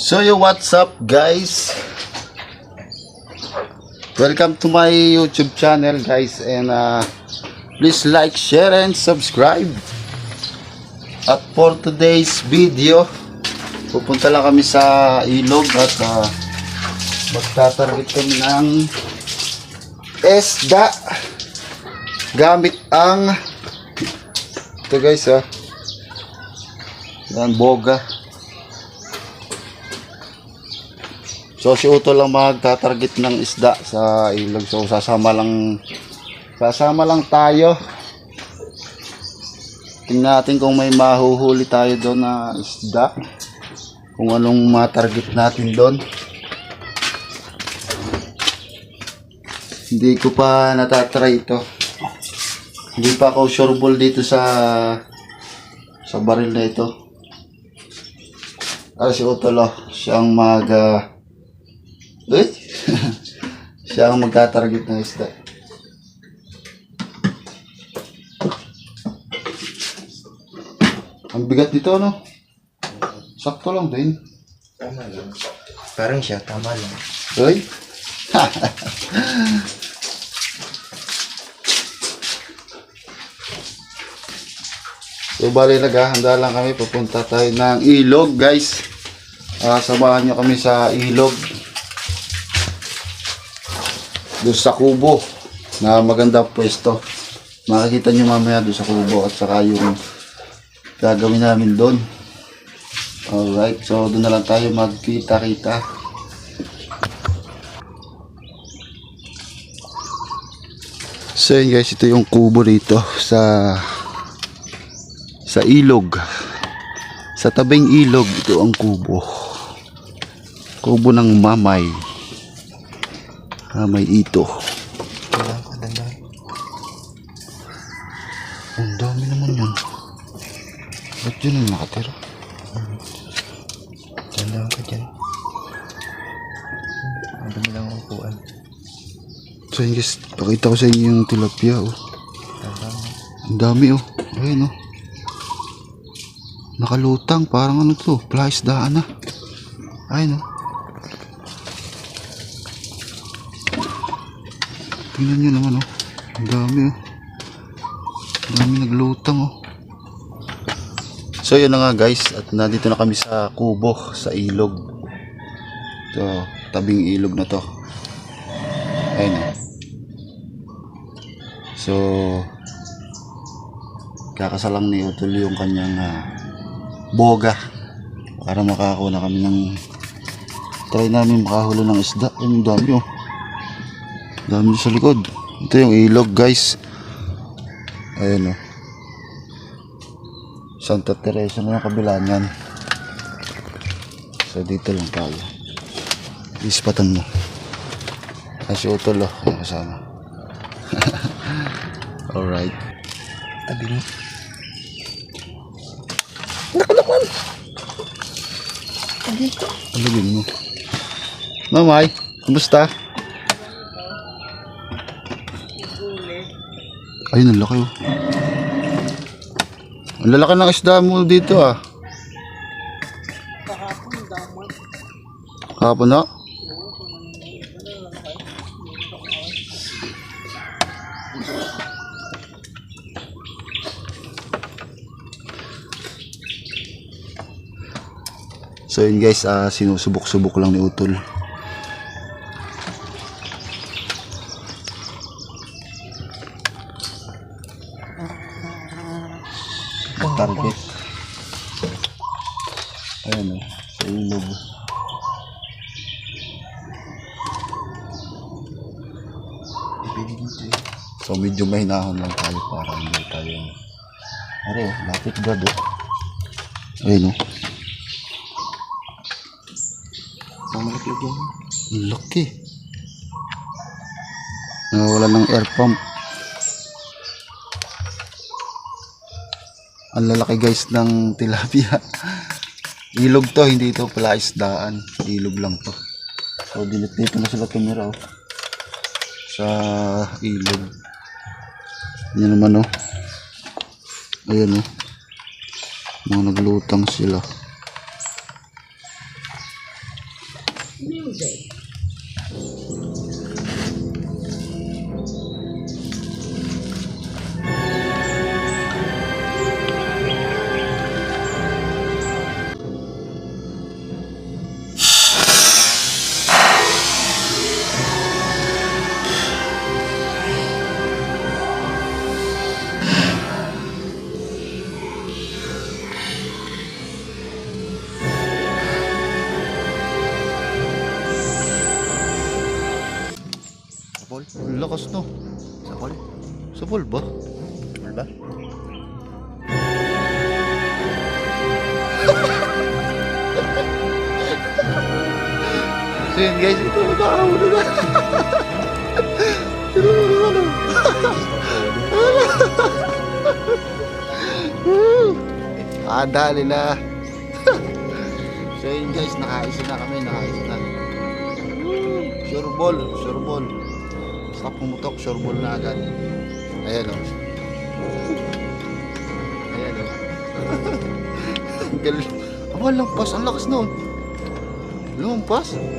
So yo, what's up guys? Welcome to my YouTube channel guys, and please like, share and subscribe. At for today's video, pupunta lang kami sa ilog at magtatarget kami ng isda gamit ang ito guys, yan, boga. So si Uto lang magtatarget ng isda sa ilog. So sasama lang tayo. Tingnan natin kung may mahuhuli tayo doon na isda, kung anong matarget natin doon. Hindi ko pa natatry ito. Hindi pa ako sureball dito sa baril na ito. Si Uto lo, siyang siya ang magtatarget ng isda. Ang bigat nito, no? Sakto lang din. Tama lang. Parang siya, tama lang. Uy! So bali, naghahanda lang kami. Pupunta tayo ng ilog, guys. Samahan nyo kami sa ilog. Doon sa kubo na maganda pwesto. Makikita nyo mamaya doon sa kubo at saka yung gagawin namin doon. Alright, so doon na lang tayo magkita-kita. So yun guys, ito yung kubo dito sa ilog. Sa tabing ilog, ito ang kubo. Kubo ng mamay. May ito. Ang dami naman yun. Ba't yun yung nakatira? Tandaan ka dyan. Ang dami lang ang upuan. So yun guys, pakita ko sa inyo yung tilapia. Ang dami oh. Ayun oh. Nakalutang. Parang ano to, plaisdaan na. Ayun oh. Tingnan nyo naman oh. Ang dami oh. Ang dami naglutang oh. So yun na nga guys. At nandito na kami sa kubo. Sa ilog. Ito. Tabing ilog na to. Ayun oh. So kakasalang ni Utol yung kanyang boga. Para makakuha na kami ng try namin makahuli ng isda. Ang dami oh. Dami sa likod. Ito yung ilog guys. Ayan o. Santa Teresa na yung kabila niyan. So dito lang tayo. Ispatan mo. Si Utol o. Ayan kasama. Alright. Tabi mo. Naku naman. Alagin mo. Mamay, kumusta? Ayun, ang laki oh. Ang lalaki ng isda mo dito ah. Kahapon na? So yun guys, sinusubok-subok lang ni Utol. Target. Ayan o, sa ilog. So medyo mahinahon lang tayo para hindi tayo lapit brad o. Ayan o. Mamalaglag yan. Ang laki. Nawala ng air pump. Ang lalaki guys ng tilapia. Ilog to, hindi ito pala isdaan. Ilog lang to. So dito na sila tumira oh. Sa ilog. Yan naman oh. Ayan oh. Mga naglutang sila. lakas no. Sa call? Sa pool ba? Call ba? So yun guys, ito nakakahuli na. Pero ano? Dali na. So yun guys, nakaisa na kami, nakaisa na. Sure ball, sure ball. Sa pumutok, sure ball na agad. Ayan o. Ayan o. Ang galing. Aba, lampas, ang lakas nun. Lumampas. Dali.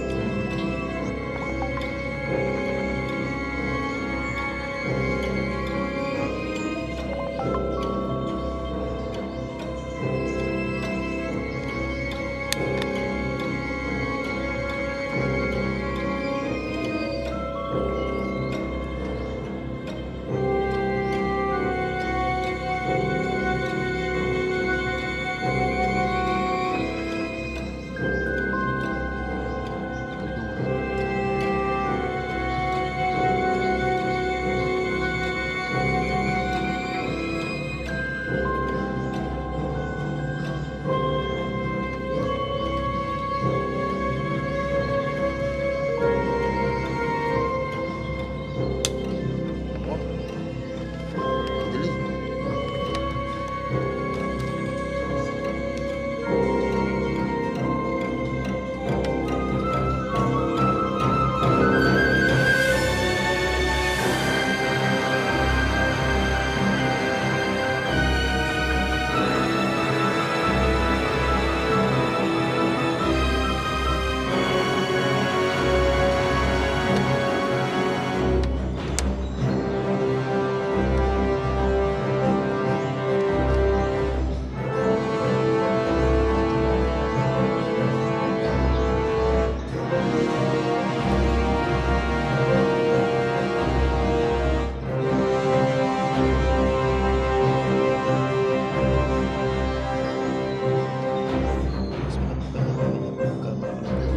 Mas maganda pa naman yung pagka-maraming.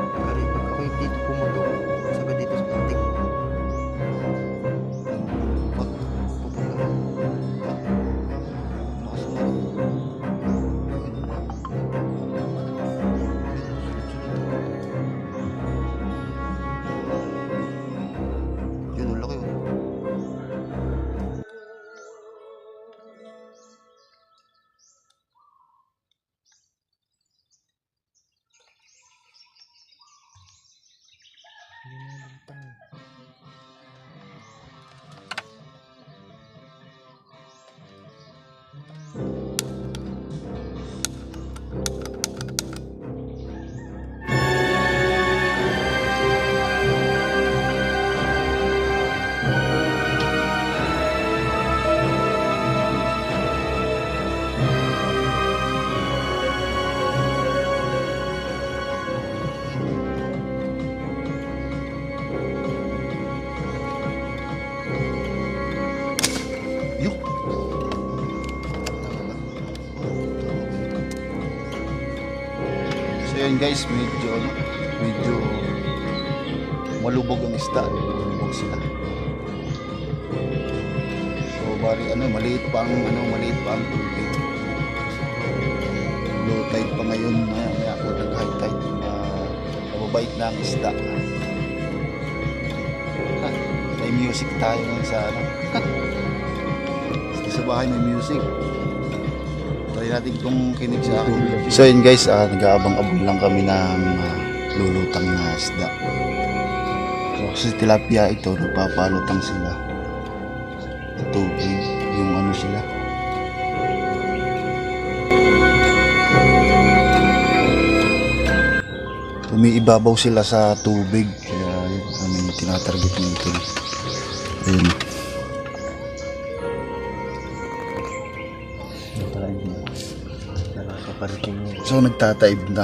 Pagkari, pag ako'y dito pumutok, sabi dito sa panting. Pag pupunta mo, Lakas naman. Yun, ang laki oh. hindi na lutang. Yuk. So yun guys, medyo malubog ang isda, malubog sila. So bali maliit pa ang tubig. Low tide pa ngayon, maya po nag-high tide, mababait na ang isda. May music tayo ngayon sa sa bahay may music. Try natin kung kinig sa akin. So yun guys, nag-aabang-abang lang kami ng lulutang na isda. So kasi tilapia ito, nagpapalutang sila sa tubig, yung sila. Umiibabaw sila sa tubig, kaya yun yung tinatarget nito. Ayun. So nagtataib na,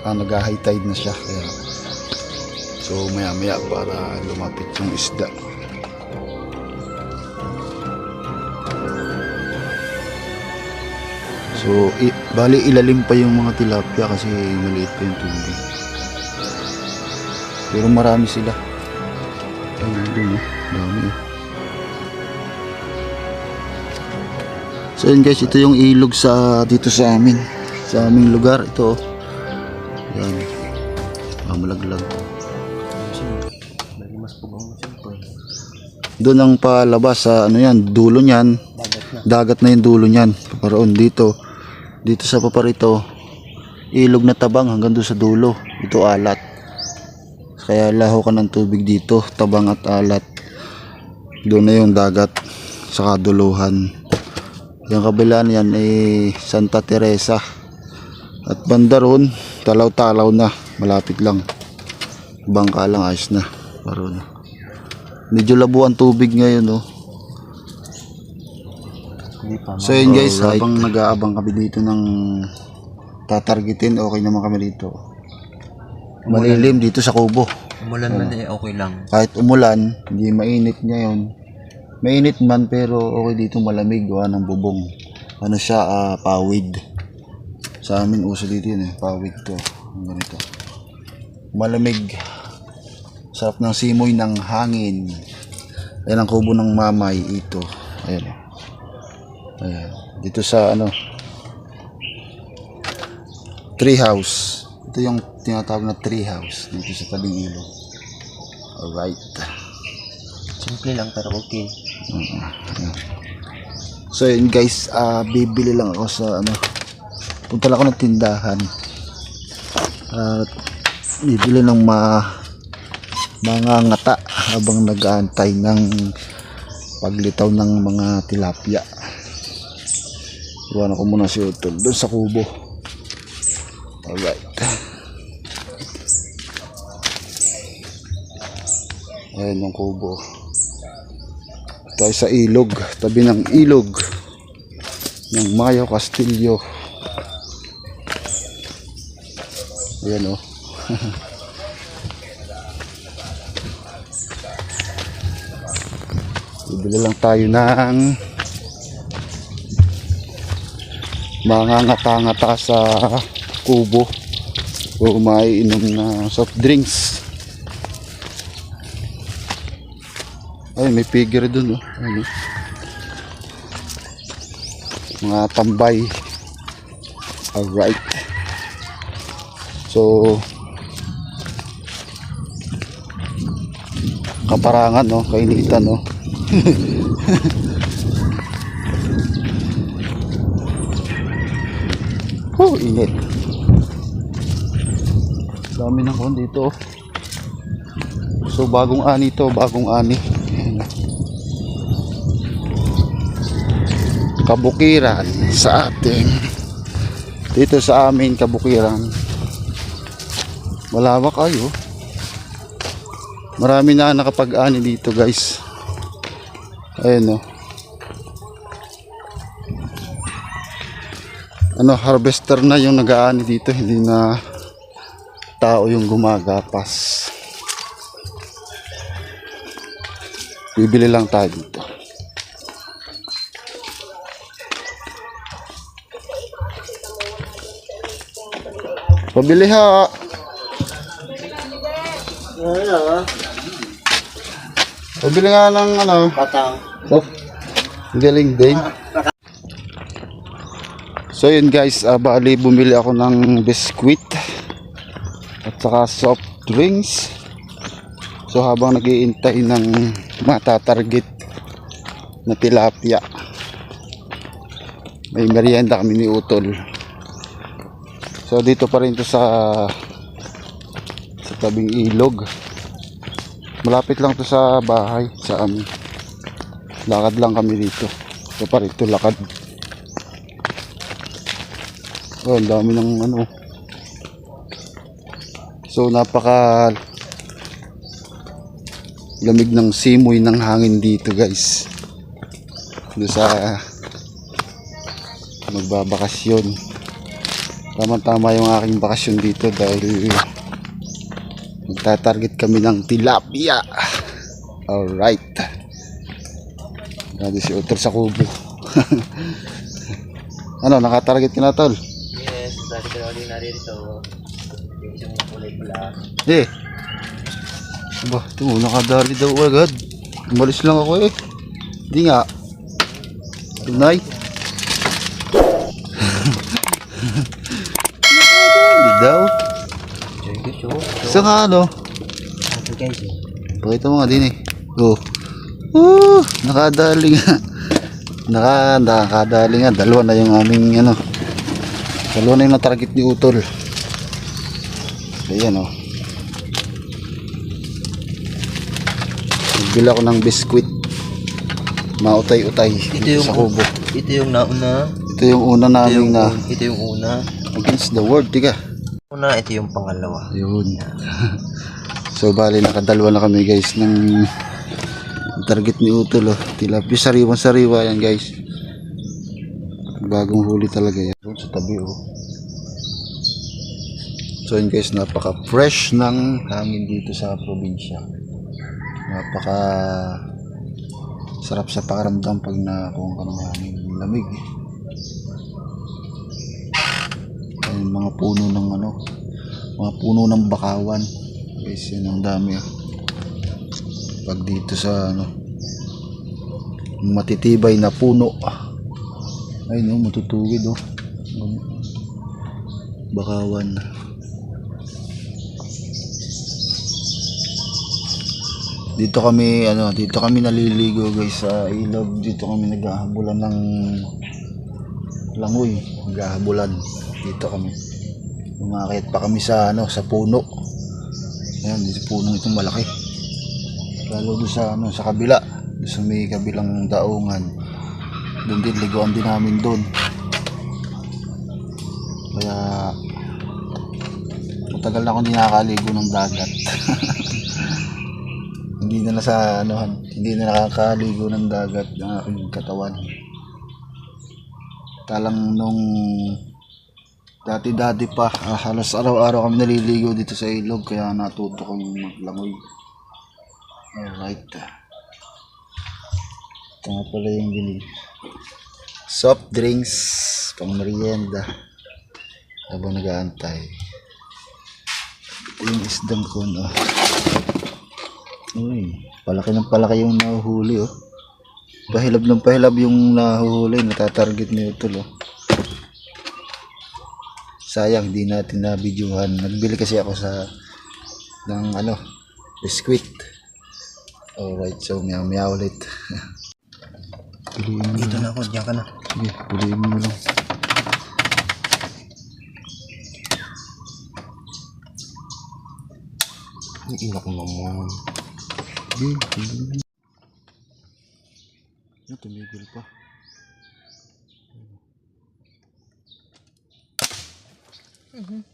nag-high tide na siya, kaya so maya maya para lumapit yung isda. So bali ilalim pa yung mga tilapia kasi maliit pa yung tubig, pero marami sila. Dami oh. So yun guys, ito yung ilog sa dito sa amin. Sa aming lugar ito oh. Yan. Malaglag. Bali mas pugong mo siyempre. Doon ang palabas sa ano yan, dulo niyan. Dagat na. Dagat na yung dulo niyan. Paparoon dito. Dito sa paparito, ilog na tabang hanggang doon sa dulo. Ito alat. Kaya laho ka ng tubig dito, tabang at alat. Doon na yung dagat sa kaduluhan. Yung kabila niyan ay Santa Teresa. At banda ron, talaw-talaw na, malapit lang. Bangka lang, ayos na. Paroon. Medyo labo ang tubig ngayon, oh. Hindi pa. So yun guys, habang nag-aabang kami dito ng tatargetin, okay naman kami dito. Malilim dito sa kubo. Umulan man eh, okay lang. Kahit umulan, hindi mainit ngayon. Mainit man pero okay dito, malamig, gawa ng bubong. Ano siya, pawid. Sa amin uso dito yun eh, pawid to. Ganito. Malamig. Sarap ng simoy ng hangin. Ayan ang kubo ng mamay ito. Ayan. Ayan. Dito sa ano, tree house. Ito yung tinatawag na tree house dito sa tabing ilog. Alright. Simple lang pero okay. Ayan. So yun guys, bibili lang ako sa ano, punta lang ako ng tindahan at bibili ng mga ngata habang nag-aantay ng paglitaw ng mga tilapia. Iwan ko muna si Utol doon sa kubo. Alright. Ayan yung kubo. Tayo sa ilog, tabi ng ilog ng Mayo Castillo. Ayan oh. Bibili lang tayo ng mga ngata-ngata sa kubo o maiinom na soft drinks. Ay, may figure dun oh. Ano? Mga tambay. Alright. So kaparangan no, kainitan no. Init. Dami ng kon dito. So bagong ani to, bagong ani. Kabukiran sa ating dito sa amin kabukiran. Malawak ayo. Marami na nakapag-ani dito, guys. Ayun oh. Ano, harvester na yung nag-aani dito, hindi na tao yung gumagapas. Bibili lang tayo dito. Pabili ha. Pabili nga ng ano, Patang. oh, galing din. So yun guys, bali bumili ako ng biskwit at saka soft drinks. So habang nag-iintay ng matatarget na tilapia, may merienda kami ni Utol. So dito pa rin to sa tabing ilog. Malapit lang to sa bahay sa amin. Lakad lang kami dito. So pa rin to lakad. Oh, ang dami ng ano. So napaka lamig ng simoy ng hangin dito, guys. Doon sa magbabakasyon. Tama-tama yung aking bakasyon dito dahil magta-target kami ng tilapia. Alright. Grabe si Utol sa kubo. Ano, nakatarget ka na, Tol? Yes, dati ka na narito. Yung isang kulay pula. Eh. Aba, ito, nakadali daw agad. Umalis lang ako eh. Hindi nga. Tunay. Hindi daw. Isa nga ano. Ito guys eh. Pakita mo nga din eh. Oh. Nakadali nga. Nakadali nga. Dalawa na yung aming ano. Dalawa na yung na-target ni Utol. Ayan oh. Nagbila ko ng biskwit. Mautay-utay dito sa kubo. Ito yung nauna. Ito yung una namin na Ito yung una. against the world, diga. Una, ito yung pangalawa. Ayun. So bali nakadalawa na kami guys ng target ni Utol oh. Tilapia sariwang-sariwa yan guys. Bagong huli talaga yan. Doon sa tabi oh. So yun guys, napaka-fresh ng hangin dito sa probinsya. Napaka sarap sa pakiramdam pag nakuha ka ng hangin. Lamig. Ayun, mga puno ng ano, mga puno ng bakawan. Guys, yan ang dami oh. Pag dito sa ano, matitibay na puno. Ayun oh, matutugid oh. Bakawan. Dito kami naliligo guys sa ilog. Dito kami naghahabulan ng langoy, naghahabulan. Dito kami. Umakyat pa kami sa ano, sa puno. Ayan, dito puno itong malaki. Lalo doon sa ano, sa kabila, doon sa may kabilang daungan. Doon din liguan din namin doon. Kaya matagal na akong hindi nakakaligo ng dagat. Hindi na nakakaligo ng dagat ng aking katawan. Talang nung dati pa, halos araw-araw kami naliligo dito sa ilog, kaya natuto kong maglangoy. Alright. Ito nga pala yung binili. Soft drinks, pang merienda. Habang nag-aantay. Yung isdang ko, no. Uy, palaki ng palaki yung nahuhuli oh. Pahilab ng pahilab yung nahuhuli, natatarget ni Utol oh. Sayang di natin na videohan. Nagbili kasi ako ng ano, biskwit. Alright, so maya ulit. Dito na ako, diyan ka na. Sige, puliin mo lang. Iinak mo naman. Tumigil pa.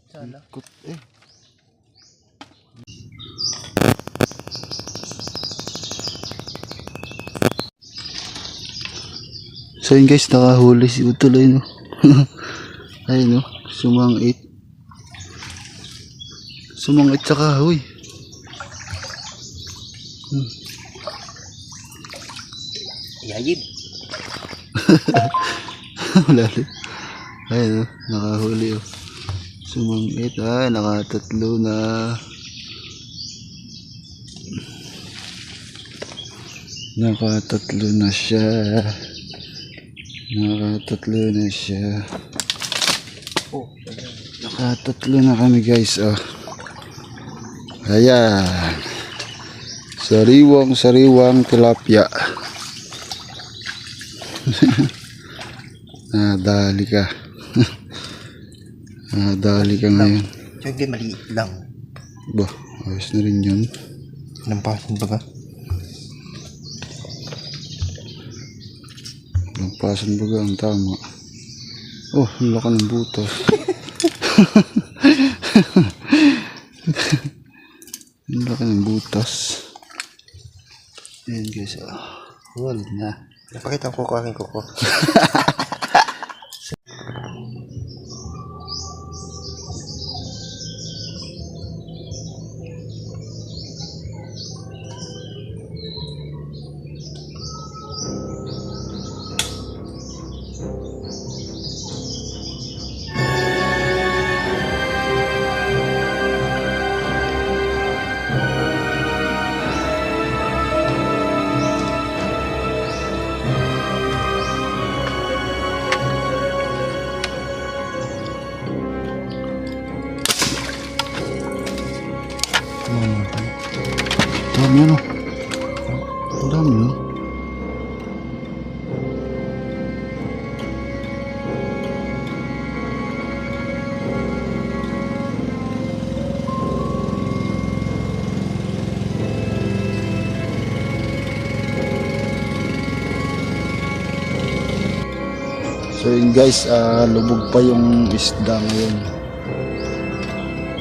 Sana. Ikot eh. So yun guys, nakahuli si Utol ayun no. Ayun no, sumangit sa kahoy. Yayib. Wala rin. Ayun oh, nakahuli oh. Sumangit. Ay, nakatatlo na. Nakatatlo na siya. Oh, Nakatatlo na kami guys oh. Ayan. Sariwang tilapia. Nadali ka. Nadali ka ngayon. Siyempre, maliit lang. Ba, ayos na rin yun. Nampasin ba ka? Lampasan baga ang tama. Oh, ang laki ng butas. Ang laki ng butas. Ayan guys, wala na. Napakita ko aking kuko. So yun guys, lubog pa yung isda ngayon.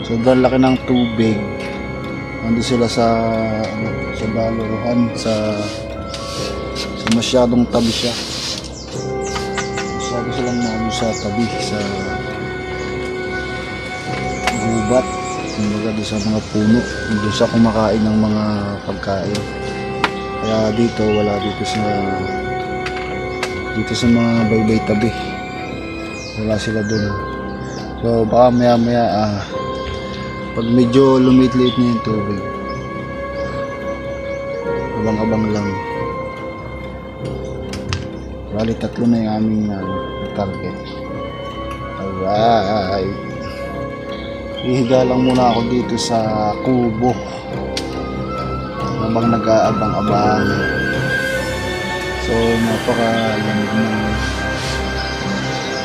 Sobrang laki ng tubig. Ando sila sa baluhan, sa masyadong tabi siya. Sabi silang nalo sa tabi, sa gubat, kumbaga doon sa mga puno, doon sa kumakain ng mga pagkain. Kaya dito, wala dito sa mga baybay tabi, wala sila doon. So baka maya maya pag medyo lumit-lit na yung tubig, abang-abang lang. Bali 3 na yung aming target. Alright, ihiga lang muna ako dito sa kubo habang nag-aabang-abang. So napakalamig ng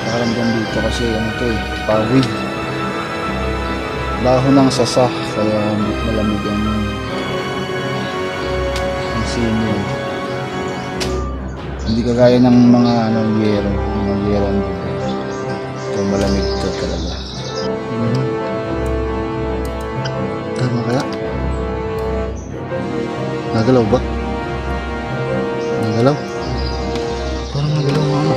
nakaramdam dito kasi pawid, dahon ng sasa, kaya malamig ang simoy. Hindi kagaya ng mga yero ang dito. So malamig ito talaga. Tama kaya? Nagalaw ba? Nagalaw? Parang nagalaw mama.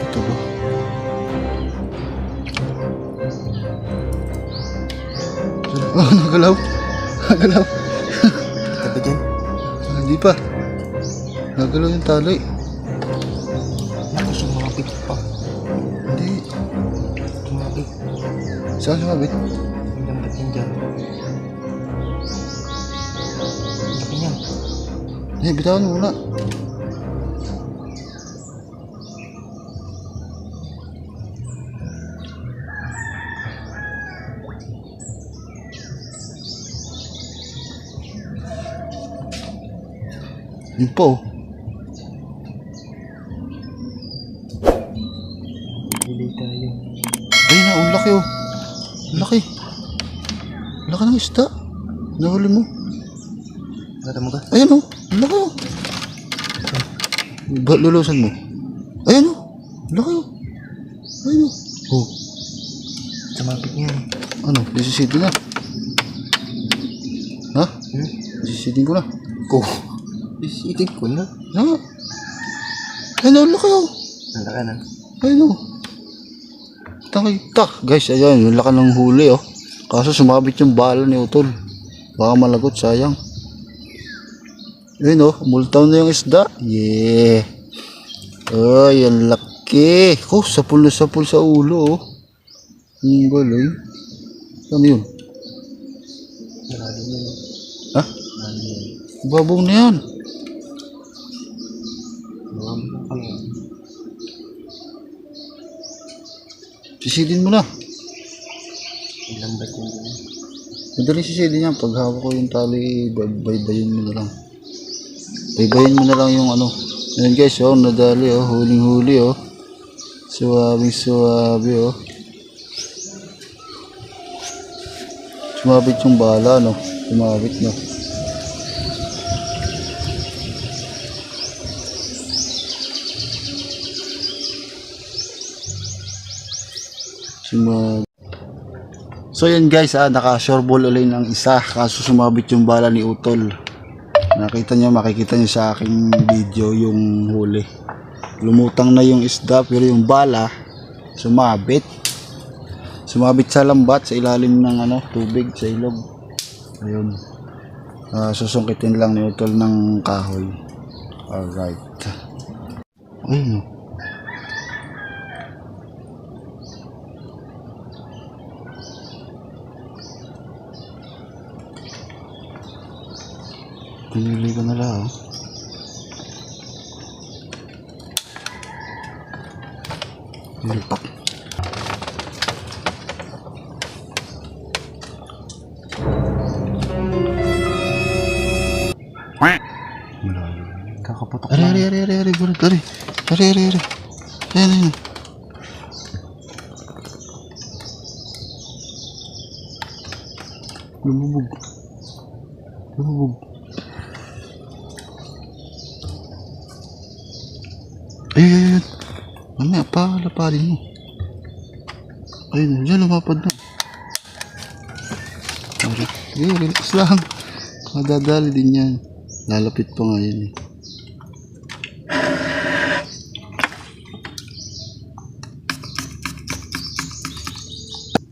Ito ba? Oh, nagalaw. Nagalaw. Ito ba dyan? Hindi pa. Nagalaw yung tali. Naku, sumabit pa. Hindi. Sumabit. Saan sumabit? Ang lambat yan dyan. Laki niyan. Hindi, bitawan mo muna. Yun po. Bili tayo. Ayun na, ang laki oh. Ang laki. Ang laki ng isda. Nahuli mo. Nakata mo ka? Ayan oh. Ang laki oh. Lulusan mo. Ayan oh. Ang laki oh. Ayan oh. Oh. Sumabit niyan. Ano? Isisidin na. Ha? Isisidin ko na. Ko. Isitin ko na. Ha? Ayan oh. Ang laki oh. Ang laki na. Ayun o. Tak. Guys, ayan. Yung laki ng huli oh. Kaso sumabit yung bala ni Utol. Baka malagot, sayang. Ayun oh. Multaw na yung isda. Yeah. Ay, ang laki. Oh, sapul na sapul sa ulo oh. Ang galing. Ano yun? Malalim yun. Ha? Malalim yun. Babong na yan. Malalim na kami. Sisidin mo na. Ang lambat yun dyan. Madaling sisidin yan. Pag hawak ko yung tali, baybayin mo na lang. Baybayin mo na lang yung ano. Ayan guys, oh, nadali oh. Huling-huli oh. Suwabe oh. Sumabit yung bala no. Sumabit no. So yun guys, naka-shoreball ulit ng isa kaso sumabit yung bala ni Utol. Makikita nyo sa aking video yung huli. Lumutang na yung isda pero yung bala sumabit sa lambat, sa ilalim ng tubig sa ilog. Ayun. Susungkitin lang ni Utol ng kahoy. Alright. Ayun. Pinili ko na lang. Nilpak. Kakaputok Ari. Ayan. Lumubog. Ayun. Mamaya pa, laparin mo. Ayun, dyan lumapad na. Relax lang. Madadali din yan. Lalapit pa nga yan eh.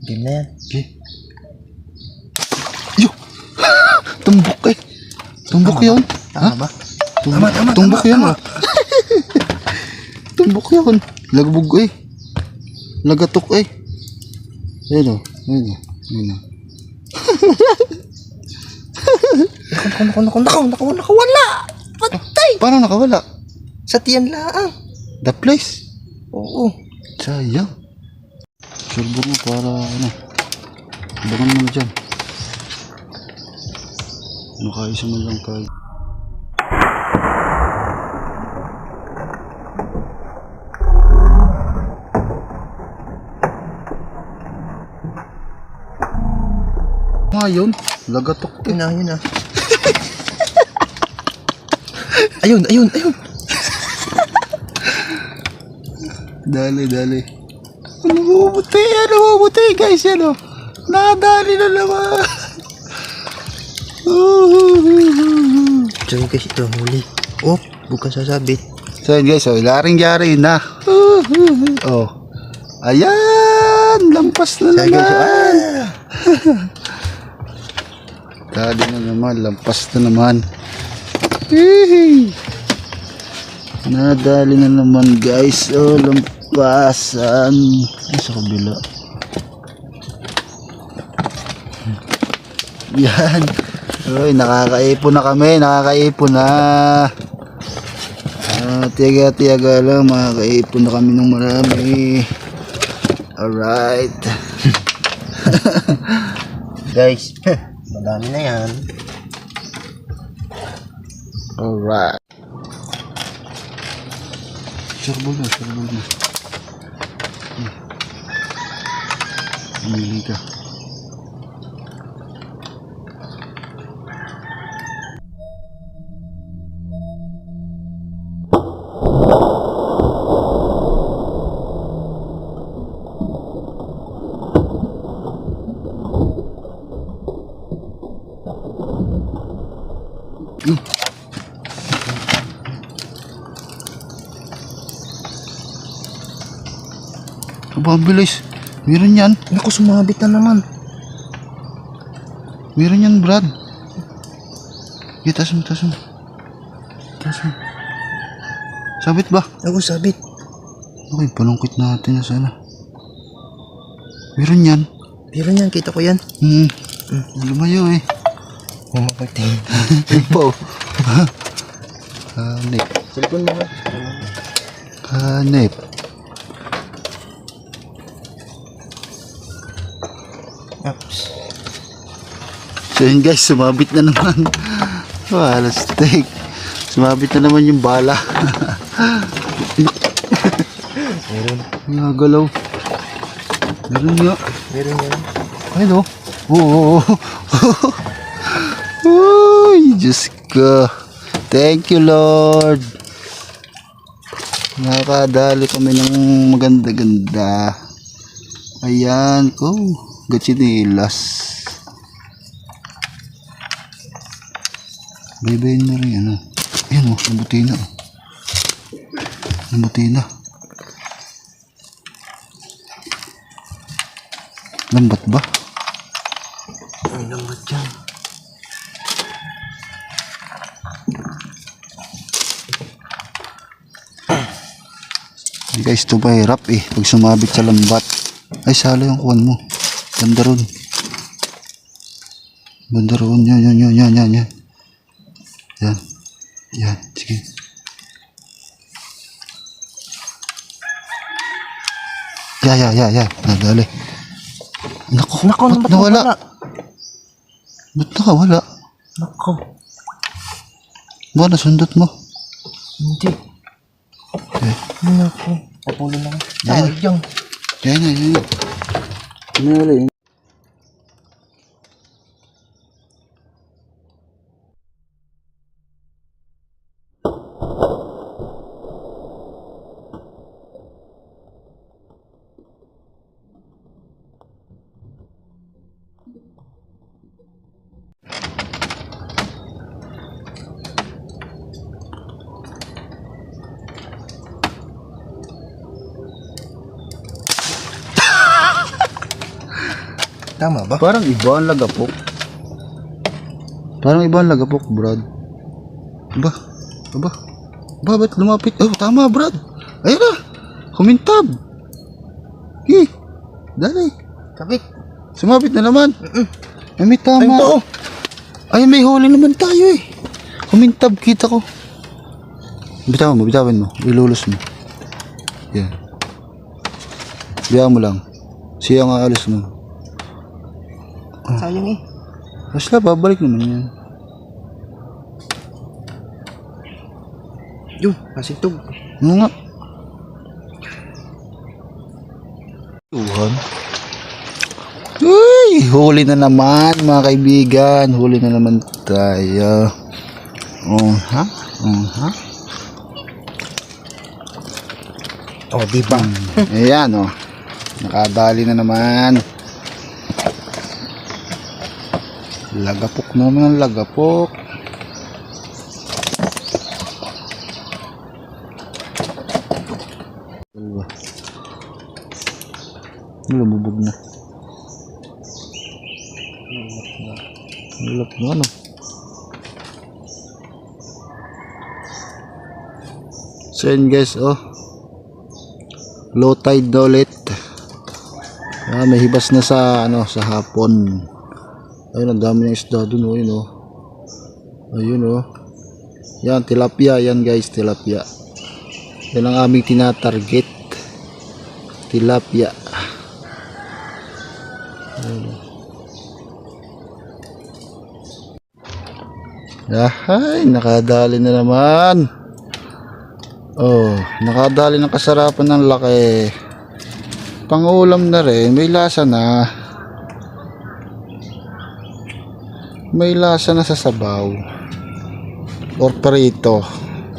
Game na yan. Okay. Yo! Tumbok eh. Tumbok yun. Tama ba? Tumbok yun ah. Tumbok yun. Lagbog eh. Lagatok eh. Ayun o. Ayun o. Ayun o. Nakawala! Patay! Paano nakawala? Sa tiyan laang. The place. Oo. Sayang. Servo mo para ano. Abangan mo na dyan. Nakaisa mo lang kayo. Ngayon, lagatok eh. Yun na. Ayun. Dali. Ano mabuti guys, yan o. Nadali na naman. So guys, ito huli. Oh, bukan sasabit. So yun guys, laring-yari na. Oh. Ayan, lampas na So guys, naman. Dali na naman, lampas na naman. Hihi. Nadali na naman guys. Oh, lampasan. Ay, sa kabila. Yan. Uy, nakakaipon na kami. Nakakaipon na. Tiyaga-tiyaga lang. Makakaipon na kami ng marami. Alright. guys, madami na yan. Alright. Surbol na. Pumili ka. Aba, ang bilis. Meron yan. Naku, sumabit na naman. Meron yan, Brad. Okay, taas mo. Sabit ba? Naku, sabit. Okay, palungkit natin na sana. Meron yan. Pero yan, kita ko yan. Lumayo eh. Mamapating. Ipo. Hanip. Cellphone mo. Hanip. Oops. So yun guys, sumabit na naman. Wala steak. Sumabit na naman yung bala. Meron. Nagalaw. Meron nga. Meron yan. Ayun o. Oo. Uy, Diyos ko. Thank you, Lord. Nakadali kami ng maganda-ganda. Ayan ko. Gatsinilas. Baybayin mo rin ano. Ayan o, nabuti na. Nabuti na. Lambat ba? Ay, lambat yan. Guys, ito pa hirap eh. Pag sumabit sa lambat. Ay, salo yung kuwan mo. Banda ron. Banda ron. Yan. Yan. Sige. Ya. Nadali. Naku, ba't nawala? Ba't nakawala? Nako. Ba, nasundot mo? Hindi. Eh, Nako. Papulo lang. Yan. Sayang. Yan. Nawala yun. Tama ba? Parang iba ang lagapok. Parang iba ang lagapok, Brad. Aba. Ba't lumapit? Oh, tama, Brad. Ayun na. Kumintab. Dali. Kapit. Sumabit na naman. Ay, may tama. Ayun to. Ay, may huli naman tayo eh. Kumintab, kita ko. Bitawan mo. Ilulos mo. Yan. Biyaan mo lang. Siya nga alis mo. Sayang eh. Basta, babalik naman yan. Yun, nasintog. Ano nga? Tuhan. Uy, huli na naman mga kaibigan. Huli na naman tayo. Ha? Oh, di ba? Ayan oh. Nakadali na naman. Lagapok naman ang lagapok. Lumubog na. Lulap na ano. So yun guys, oh. Low tide na ulit. May hibas na sa sa hapon. Ayun, ang dami ng isda dun, oh, yun, oh. Ayun, oh. Yan, tilapia, yan guys, tilapia. Yan ang aming tinatarget. Tilapia. Ay, nakadali na naman. Oh, nakadali ng kasarapan ng laki. Pangulam na rin, may lasa na. May lasa na sa sabaw. Or parito.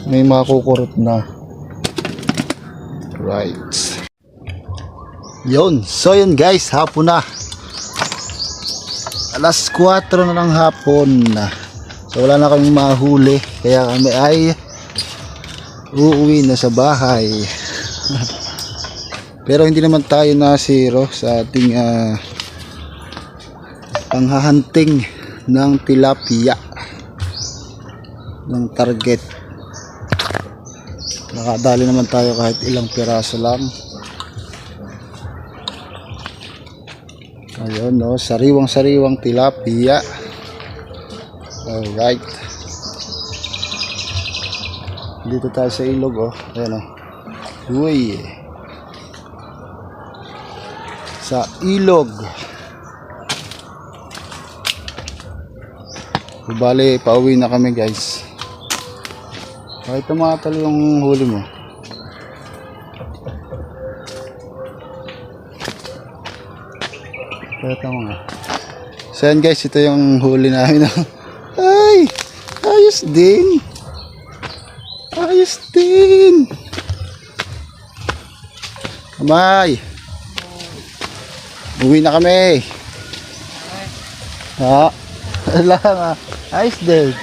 May makukurot na. Right. Yun. So yun guys, hapon na. Alas 4 na ng hapon na. So wala na kaming mahuli. Kaya kami ay uuwi na sa bahay. Pero hindi naman tayo na zero sa ating panghahunting ng tilapia ng target. Nakadali naman tayo kahit ilang piraso lang. Ayun, no, sariwang tilapia. Alright. Dito tayo sa ilog, oh. Ayan, oh. Uy. Sa ilog. Bali, pauwi na kami, guys. Kahit tumatal yung huli mo. Kaya nga. So yan guys, ito yung huli namin. Ay! Ayos din! Ayos din! Kamay! Uwi na kami! Ha? Wala nga. Ayos din!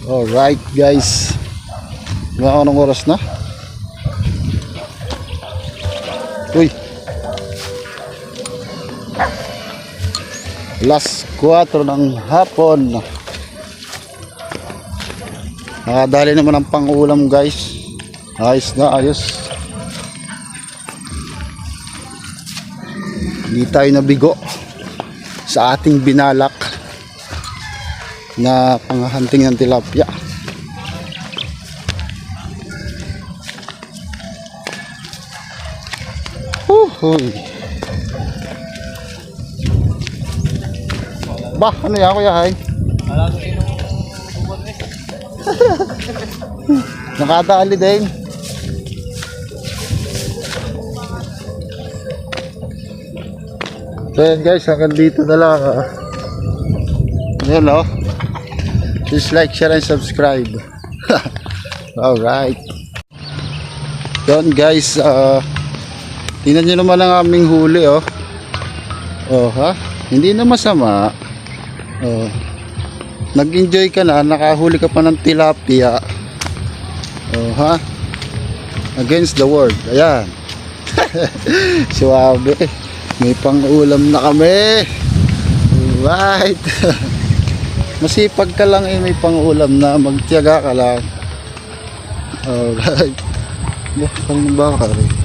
Alright guys, mga anong oras na? Uy, alas 4 ng hapon. Nakadali naman ang pangulam guys. Ayos na, ayos. Hindi tayo nabigo sa ating binalak na panghahunting ng tilapia. Uy. Bah, ano yan kuya hay? Nakadali din. So yan guys, hanggang dito na lang. Yan o. Please like, share, and subscribe. Alright. Yun guys, tingnan nyo naman ang aming huli, oh. Oh, ha? Hindi na masama. Oh. Nag-enjoy ka na, nakahuli ka pa ng tilapia. Oh, ha? Against the world. Ayan. Suwabe. May pang-ulam na kami. Alright. Masipag ka lang may pang-ulam na. Magtiyaga ka lang. Alright. Bakal ng baka rin.